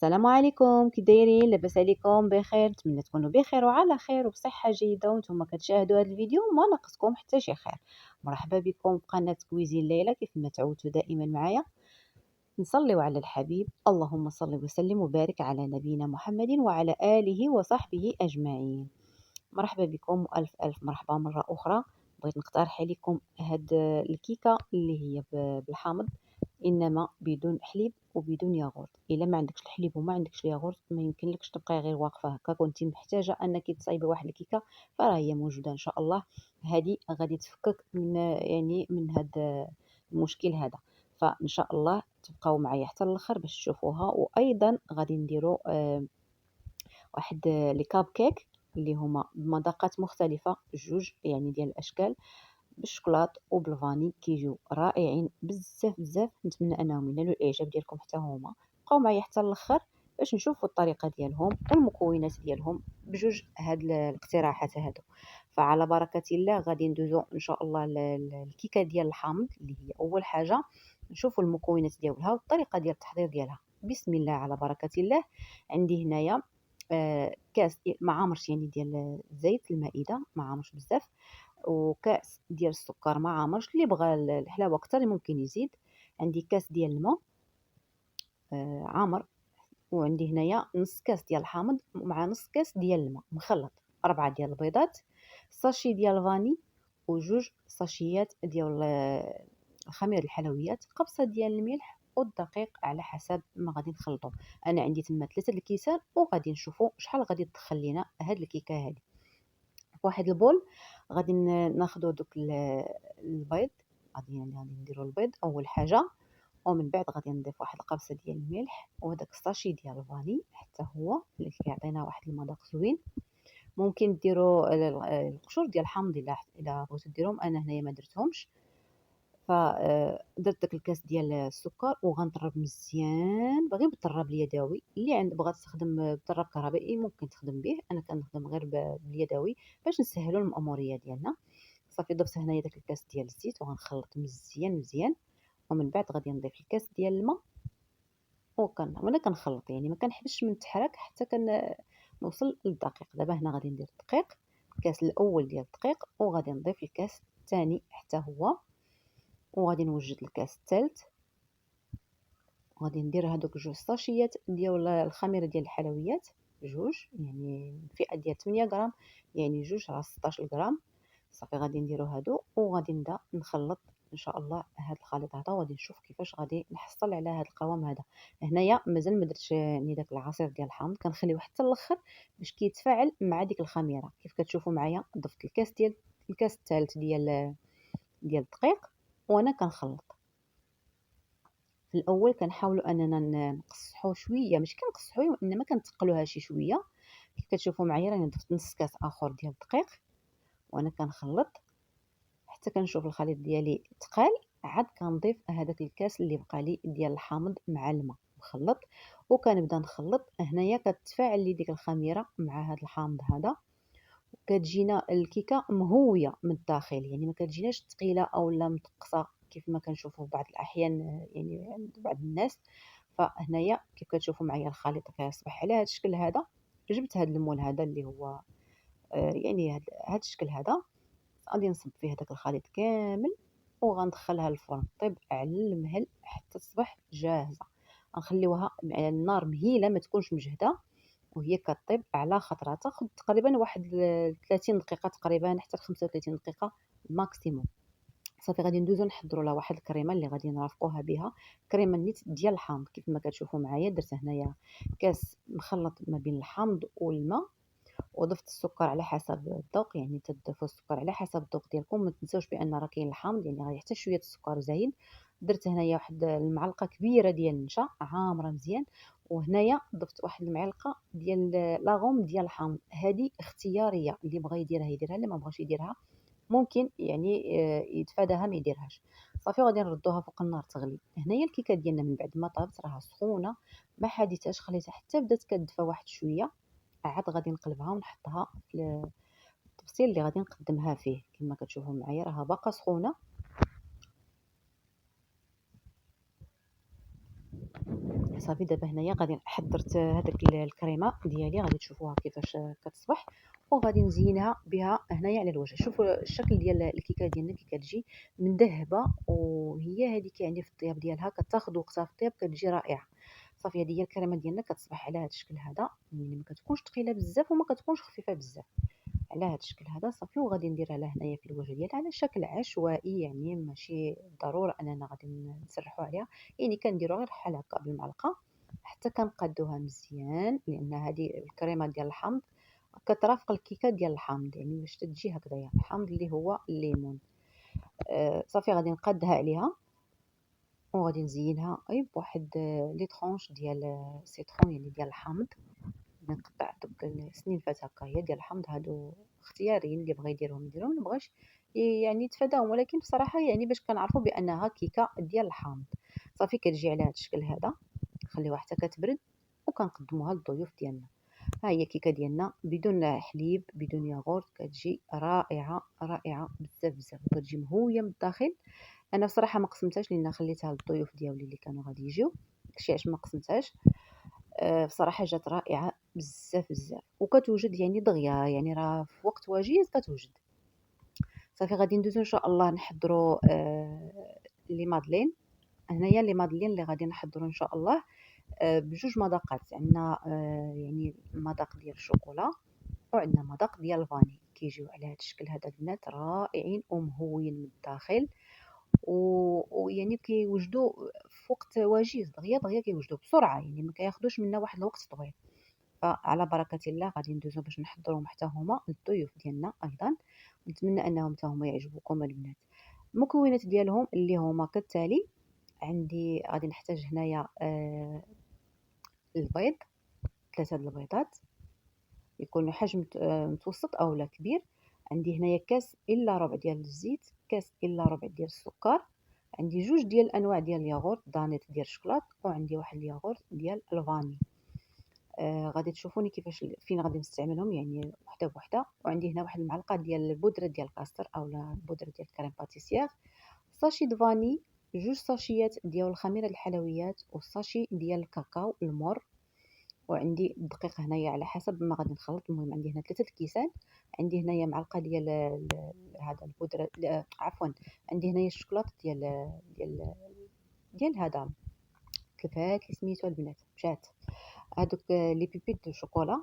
السلام عليكم، كي دايرين؟ لاباس عليكم؟ بخير؟ نتمنى تكونوا بخير وعلى خير وبصحه جيده وانتم كتشاهدوا هذا الفيديو وما ناقصكم حتى شي خير. مرحبا بكم في قناه كويزين ليلى. كيف ما تعودتوا دائما معايا نصليو على الحبيب، اللهم صل وسلم وبارك على نبينا محمد وعلى اله وصحبه اجمعين. مرحبا بكم والف الف مرحبا مره اخرى. بغيت نقترح عليكم هاد الكيكه اللي هي بالحامض، انما بدون حليب وبدون ياغورت. الا ما عندكش الحليب وما عندكش الياغورت ما يمكنلكش تبقاي غير واقفه هكا، كنتي محتاجه انك تصايبي واحد الكيكه فراه هي موجوده ان شاء الله. هذه غادي تفكك من هذا المشكل هذا، فان شاء الله تبقاو معايا حتى الاخر باش تشوفوها. وايضا غادي نديرو واحد لي كاب كيك اللي هما بمذاقات مختلفه، جوج يعني ديال الاشكال، بالشوكولات وبالفاني، كيجيو رائعين بزاف بزاف. نتمنى انهم ينالوا الاعجاب ديالكم حتى هما. بقاو معايا حتى الاخر باش نشوفوا الطريقه ديالهم والمكونات ديالهم بجوج هاد الاقتراحات هادو. فعلى بركه الله غادي ندوزو ان شاء الله الكيكه ديال الحامض اللي هي اول حاجه. نشوفوا المكونات ديالها والطريقه ديال التحضير ديالها. بسم الله على بركه الله. عندي هنايا كاس ما عامرش يعني ديال زيت المائده، ما عامرش بزاف، وكاس ديال السكر ما عامرش. اللي بغى الحلاوه اكثر ممكن يزيد. عندي كاس ديال الماء عامر، وعندي هنايا نص كاس ديال الحامض مع نص كاس ديال الماء مخلط، 4 ديال البيضات، ساشي ديال الفاني، وجوج ساشيات ديال خمير الحلويات، قبصه ديال الملح والدقيق على حسب ما غادي نخلطو. انا عندي تما 3 الكيسان وغادي نشوفوا شحال غادي تدخل لينا هاد الكيكه هذه. في واحد البول غادي ناخذ دوك البيض، غادي نديرو البيض اول حاجه، ومن بعد غادي نضيف واحد القبصه ديال الملح وداك الساشي ديال الفاني حتى هو اللي كيعطينا واحد المذاق زوين. ممكن ديروا القشور ديال الحامض الا بغيتو ديرهم، انا هنايا ما درتهمش. فدرت داك الكاس ديال السكر وغنطرب مزيان، غير بالطراب اليدوي. اللي بغات تستخدم بالطراب كهربائي ممكن تخدم به، انا كنخدم غير باليدوي باش نسهلوا المأموريه ديالنا. صافي ضفت هنايا داك الكاس ديال الزيت وغنخلط مزيان مزيان، ومن بعد غادي نضيف الكاس ديال الماء وانا كنخلط، يعني ما كنحبسش من التحرك حتى نوصل للدقيق. دابا هنا غادي ندير الدقيق، الكاس الاول ديال الدقيق، وغادي نضيف الكاس الثاني حتى هو، وغادي نوجد الكاس الثالث، وغادي ندير هادوك جوج ساشيات ديال الخميره ديال الحلويات، جوج يعني فئه ديال 8 غرام، يعني جوج راه 16 غرام. صافي غادي نديرو هادو وغادي نبدا نخلط ان شاء الله هاد الخليط هذا، وغادي نشوف كيفاش غادي نحصل على هاد القوام هذا. هنايا مازال ما درتش يعني داك العصير ديال الحامض، كنخليوه حتى الاخر باش كيتفاعل مع ديك الخميره. كيف كتشوفوا معايا ضفت الكاس الثالث ديال الدقيق وانا كنخلط. في الاول كنحاولوا اننا نقصحوا شويه، ماشي كنقصحوا انما كنتقلوها شي شويه. كيف كتشوفوا معايا راني ضفت نص كاس اخر ديال الدقيق وانا كنخلط حتى كنشوف الخليط ديالي تقال، عاد كنضيف هذاك الكاس اللي بقى لي ديال الحامض مع الماء مخلط، وكنبدا نخلط. هنايا كتفاعل لي ديك الخميره مع هذا الحامض هذا، كتجينا الكيكه مهويه من الداخل، يعني ما كتجيناش ثقيله او لا متقصه كيف ما كنشوفوا في بعض الاحيان يعني عند بعض الناس. فهنايا كيف كتشوفوا معايا الخليط كيصبح على هذا الشكل هذا. جبت هذا المول هذا اللي هو يعني هذا الشكل هذا، غادي نصب فيه داك الخليط كامل وغندخلها للفرن طيب على المهل حتى تصبح جاهزه. غنخليوها على النار مهيله، ما تكونش مجهده، وهي كطيب على خطرة. تاخذ تقريبا واحد 30 دقيقه تقريبا حتى 35 دقيقه ماكسيموم. صافي غادي ندوزو نحضروا لها واحد الكريمه اللي غادي نرافقوها بها، كريمه نيت ديال الحامض. كيف ما كتشوفوا معايا درت هنايا كاس مخلط ما بين الحامض والماء، وضفت السكر على حسب الذوق، يعني تضيفوا السكر على حسب الذوق ديالكم. ما تنساوش بان راه كاين الحامض يعني غادي حتى شويه السكر زايد. درت هنايا واحد المعلقه كبيره ديال النشا عامره مزيان، وهنايا ضفت واحد المعلقه ديال لاغوم ديال الحامض. هذه اختياريه، اللي بغى يديرها يديرها، اللي ما بغاش يديرها ممكن يعني يتفاداها ما يديرهاش. صافي غادي نردوها فوق النار تغلي. هنايا الكيكه ديالنا من بعد ما طابت راها سخونه ما حديتهاش، خليتها حتى بدات كتدفى واحد شويه، عاد غادي نقلبها ونحطها في الطبسيل اللي غادي نقدمها فيه. كما كتشوفوا معايا راها باقا سخونه. صافي دابا هنايا غادي حضرت هذاك الكريمه ديالي، غادي تشوفوها كيفاش كتصبح، وغادي نزينها بها هنايا على الوجه. شوفوا الشكل ديال الكيكه ديالنا كي كتجي مندهبه، وهي هذيك يعني في الطياب ديالها كتاخذ وقتها في الطياب، كتجي رائعه. صافي هذه هي الكريمه ديالنا كتصبح على هذا الشكل هذا، يعني ما كتكونش ثقيله بزاف وما كتكونش خفيفه بزاف، على هذا الشكل هذا. صافي وغادي نديرها لها هنايا في الوجه ديالها على شكل عشوائي، يعني ماشي ضرورة اننا غادي نسرحوا عليها، يعني كنديروا غير بحال هكا بالمعلقه حتى كنقادوها مزيان، لان هذه الكريمه ديال الحامض كترافق الكيكه ديال الحامض، يعني باش تجي هكذايا الحامض اللي هو الليمون. صافي غادي نقادها عليها وغادي نزينها بواحد لي طرونش ديال سيترون، يعني ديال الحامض. نقطع دوك السنينفات هكايا ديال الحامض، هادو اختياريين، اللي بغى يديرهم يديرهم، اللي بغاش يعني يتفاداهم، ولكن بصراحه يعني باش كنعرفوا بانها كيكه ديال الحامض. صافي كتجي على هذا الشكل هذا، نخليوها حتى كتبرد وكنقدموها للضيوف ديالنا. ها هي كيكه ديالنا بدون حليب بدون ياغورت، كتجي رائعه رائعه بزاف بزاف، وكتجي مهويه من الداخل. انا بصراحه ما قسمتهاش لان خليتها للضيوف ديالي اللي كانوا غادي يجيو، داكشي علاش ما قسمتهاش. بصراحة جات رائعة بزاف بزاف، وكتوجد يعني دغيا، يعني راه في وقت وجيز كتوجد. صافي غادي ندوزو ان شاء الله نحضروا لي مادلين. هنايا لي مادلين اللي غادي نحضروا ان شاء الله بجوج مذاقات. عندنا يعني مذاق ديال الشوكولا، وعندنا مذاق ديال الفاني، كيجيو على هذا الشكل هذا البنات رائعين ومهويين من الداخل، ويعني كيوجدوا في وقت وجيز، دغيا دغيا كيوجدوا بسرعه، يعني ما كياخذوش منا واحد الوقت طويل. فعلى بركة الله غادي ندوزو باش نحضروهم حتى هما للضيوف ديالنا أيضا، ونتمنى أنهم حتى هما يعجبوكم البنات. المكونات ديالهم اللي هما كالتالي: عندي غادي نحتاج هنايا البيض، 3 د البيضات يكونوا حجم متوسط أو لا كبير. عندي هنايا كاس إلا ربع ديال الزيت، كاس إلا ربع ديال السكر، عندي جوج ديال الأنواع ديال الياغورت، دانيت ديال الشكلاط، وعندي واحد الياغورت ديال الفاني. غادي تشوفوني كيفاش فين غادي نستعملهم، يعني وحده بوحده. وعندي هنا واحد المعلقه ديال البودره ديال الكاستر اولا البودره ديال الكريم باتيسيير، ساشي د فاني، جوج ساشيات ديال الخميره الحلويات، والساشي ديال الكاكاو المر. وعندي الدقيق هنايا على حسب ما غادي نخلط. المهم عندي هنا 3 الكيسان. عندي هنايا معلقه ديال هذا البودره، عفوا، عندي هنايا الشوكولاط ديال هذا كيفاش سميتو البنات مشات، هادوك لي بيبيت دو شوكولا.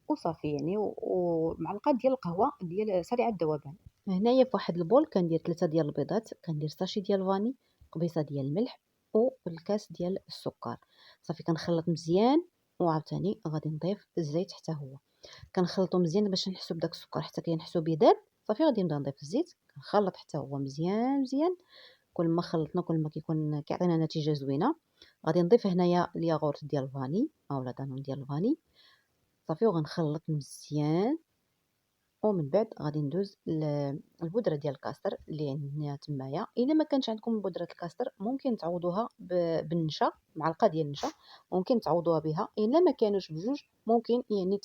وصافي يعني، ومعلقه ديال القهوه ديال سريعه الذوبان. هنايا في واحد البول كندير 3 ديال البيضات، كندير ساشي ديال الفاني، قبيصه ديال الملح، والكاس ديال السكر. صافي كنخلط مزيان، وعاوتاني غادي نضيف الزيت حتى هو، كنخلطو مزيان باش نحسو بداك السكر حتى كنحسو بيذاب. صافي غادي نبدا نضيف الزيت، كنخلط حتى هو مزيان مزيان. كل ما خلطنا كل ما كيكون كيعطينا نتيجه زوينه. غادي نضيف هنايا الياغورت ديال الفاني اولا دانون ديال الفاني. صافي وغنخلط مزيان، ومن بعد غادي ندوز البودره ديال الكاستر اللي عندنا تمايا. الا ما كانش عندكم بودره الكاستر ممكن تعوضوها بالنشا، معلقه ديال النشا ممكن تعوضوها بها. الا ما كانوش بجوج ممكن يعني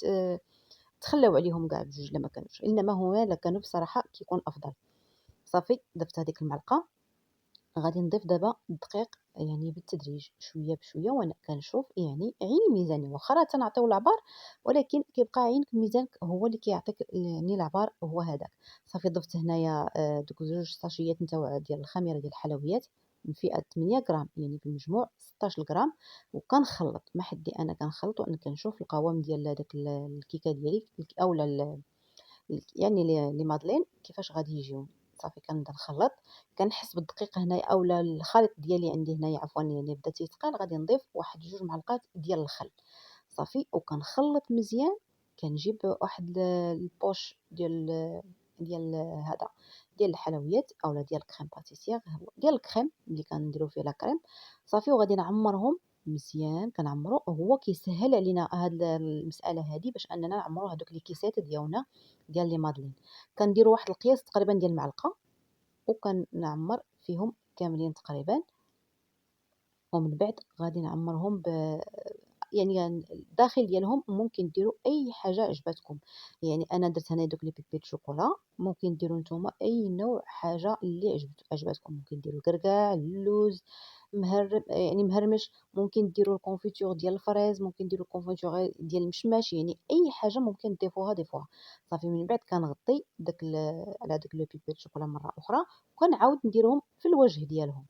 تخليو عليهم كاع بجوج الا ما كانوش، انما هما الا كانوا بصراحه كيكون افضل. صافي ضفت هذيك المعلقه. غادي نضيف دابا الدقيق يعني بالتدريج شويه بشويه، وانا كنشوف يعني عيني ميزاني، واخا راه تنعطيو العبار ولكن كيبقى عينك ميزانك هو اللي كيعطيك يعني العبار هو هذاك. صافي ضفت هنايا دوك جوج ساشيات نتاع ديال الخميره ديال الحلويات من فئه 8 غرام، يعني في المجموع 16 غرام. وكنخلط ما حدي انا كنخلط، وانا كنشوف القوام ديال داك الكيكه ديالي اولا يعني لي مادلين كيفاش غادي يجيو. صافي كنبدا نخلط، كنحس بالدقيق هنايا اولا الخليط ديالي عندي هنايا عفوا يعني بدا تيتقال. غادي نضيف واحد جوج معلقات ديال الخل. صافي وكنخلط مزيان. كنجيب واحد البوش ديال هذا ديال الحلويات اولا ديال الكريم باتيسير، ديال الكريم اللي كنديروا فيه لا كريم. صافي وغادي نعمرهم مزيان، كنعمرو هو كيسهل علينا هاد المساله هادي باش اننا نعمرو هادوك لي كيسات ديالنا ديال لي مادلين. كنديروا واحد القياس تقريبا ديال المعلقه، وكنعمر فيهم كاملين تقريبا. ومن بعد غادي نعمرهم يعني الداخل ديالهم ممكن ديروا اي حاجه عجبتكم. يعني انا درت هنا دوك لي بيبيت شوكولا، ممكن ديروا نتوما اي نوع حاجه اللي عجبتكم. ممكن ديروا الكركاع، اللوز، يعني مهرمش، ممكن ديروا الكونفيتور ديال الفريز، ممكن ديروا الكونفيتور ديال المشماش، يعني أي حاجة ممكن ضيفوها. صافي من بعد كنغطي على داك لو بيبي شوكولا مرة أخرى، وكنعاود نديرهم في الوجه ديالهم.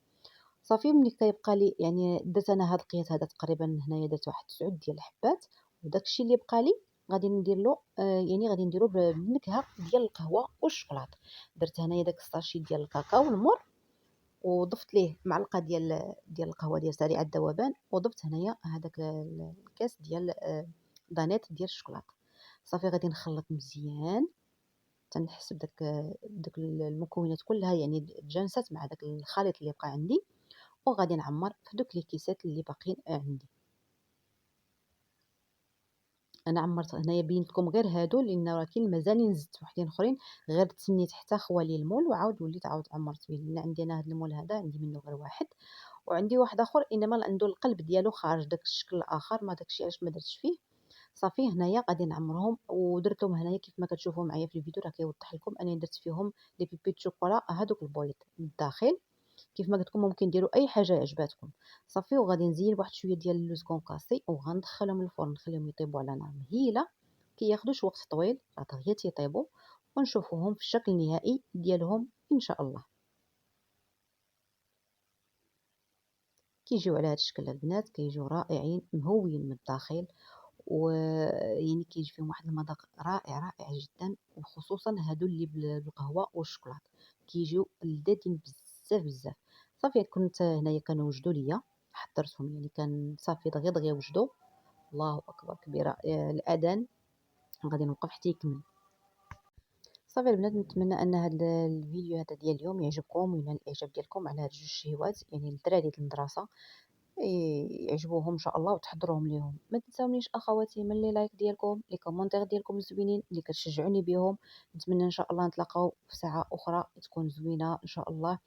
صافي ملي كيبقى لي يعني درت أنا هاد القياس هذا تقريبا هنايا درت واحد 9 ديال الحبات، وداك الشيء اللي بقى لي غادي ندير له يعني غادي نديرو بالنكهة ديال القهوة والشوكولاط. درت هنايا داك الساشي ديال الكاكاو المر، وضفت ليه معلقة ديال القهوة ديال سريعة الذوبان، وضفت هنايا هذاك الكاس ديال دانيت ديال الشوكولاتة. صافي غادي نخلط مزيان تنحس بداك المكونات كلها يعني تجانست مع داك الخليط اللي بقى عندي، وغادي نعمر في دوك لي كيسات اللي باقيين عندي. انا عمرت هنايا بينت لكم غير هادو لان راه كاين مازالين زدت وحدين اخرين، غير تسنيت حتى خوالي المول وعاود وليت عمرت به، لان عندي انا هاد المول هذا عندي منه غير واحد، وعندي واحد اخر انما عنده القلب ديالو خارج داك الشكل الاخر، ما داكشي علاش ما درتش فيه. صافي هنايا غادي نعمرهم، ودرتهم هنايا كيف ما كتشوفوا معايا في الفيديو راه كيوضح لكم انني درت فيهم لي بيبي شوكولا هادوك البويض من الداخل. كيف ما قلت لكم ممكن ديروا اي حاجه عجباتكم. صافي وغادي نزين بواحد شويه ديال اللوز كونكاسي وغندخلهم للفرن نخليهم يطيبوا على نار مهيله، كياخذوش وقت طويل راه غير تيطيبوا، ونشوفوهم في الشكل النهائي ديالهم ان شاء الله. كيجيو على هذا الشكل البنات، كيجيو رائعين مهويين من الداخل، ويعني كيجي فيهم واحد المذاق رائع جدا، وخصوصا هادو اللي بالقهوه والشوكولاط كيجيو لذاذين بزاف. صافي كنت هنايا كنوجدوا ليا، حضرتهم يعني كان صافي دغيا وجدوا. الله اكبر كبيره الاذان، غادي نوقف حتى يكمل. صافي البنات نتمنى ان هذا الفيديو هذا ديال اليوم يعجبكم وينال الاعجاب ديالكم على هاد جوج شهيوات، يعني الدراري ديال المدرسه يعجبوهم ان شاء الله وتحضروهم ليهم. ما تنساونيش اخواتي من لي لايك ديالكم، لي كومونتير ديالكم الزوينين اللي كتشجعوني بهم. نتمنى ان شاء الله نتلاقاو في ساعه اخرى تكون زوينه ان شاء الله،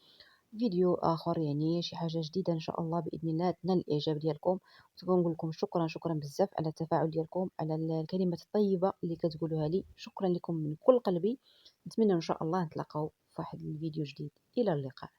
فيديو اخر يعني شي حاجه جديده ان شاء الله باذن الله تنال الاعجاب ديالكم. وتكون نقول لكم شكرا بزاف على التفاعل ديالكم، على الكلمات الطيبه اللي كتقولوها لي، شكرا لكم من كل قلبي. نتمنى ان شاء الله نتلاقاو في واحد الفيديو جديد. الى اللقاء.